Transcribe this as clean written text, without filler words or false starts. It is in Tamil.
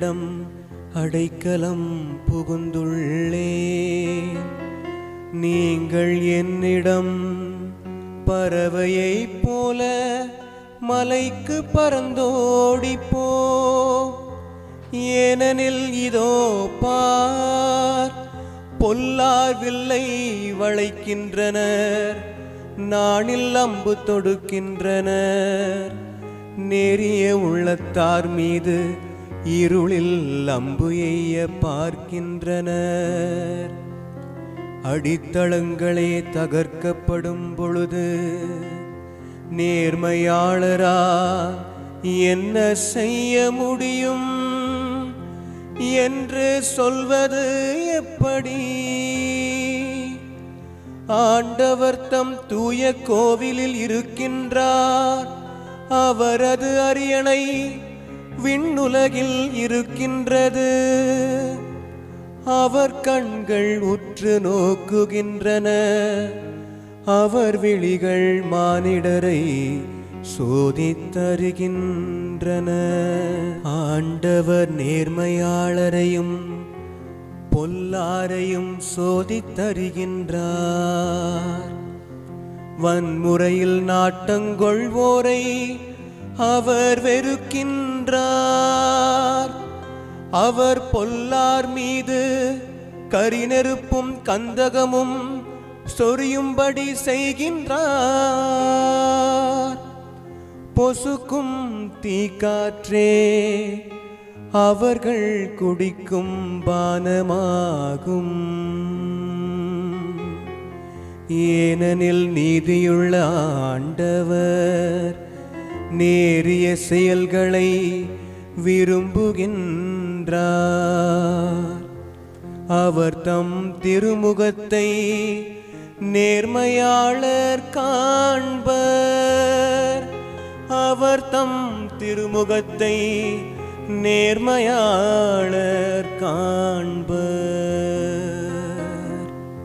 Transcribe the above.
உம்மிடம் அடைக்கலம் புகுந்துள்ளேன். நீங்கள் என்னிடம் பறவையைப் போல மலைக்கு பறந்தோடிப்போ, ஏனெனில் இதோ பார், பொல்லார் வில்லை வளைக்கின்றனர், நாணில் அம்பு தொடுக்கின்றனர். நேரிய உள்ளத்தார் மீது இருளில் அம்பு எய்ய பார்க்கின்றனர். அடித்தளங்களே தகர்க்கப்படும் பொழுது நேர்மையாளரா என்ன செய்ய முடியும் என்று சொல்வது எப்படி? ஆண்டவர் தம் தூய கோவிலில் இருக்கின்றார், அவரது அரியணை விண்ணுலகில் இருக்கின்றது. அவர் கண்கள் உற்று நோக்குகின்றன, அவர் விழிகள் மானிடரை சோதித்தருகின்றன. ஆண்டவர் நேர்மையாளரையும் பொல்லாரையும் சோதித்தருகின்றார். வன்முறையில் நாட்டங்கொள்வோரை அவர் வெறுக்கின்றார். அவர் பொல்லார் மீது கரிநெருப்பும் கந்தகமும் சொரியும்படி செய்கின்றார். பொசுக்கும் தீக்காற்றே அவர்கள் குடிக்கும் பானமாகும். ஏனெனில் நீதியுள்ள ஆண்டவர் நேரிய செயல்களை விரும்புகின்றார். அவர் தம் திருமுகத்தை நேர்மையாளர் காண்பர். அவர் தம் திருமுகத்தை நேர்மையாளர் காண்பர்.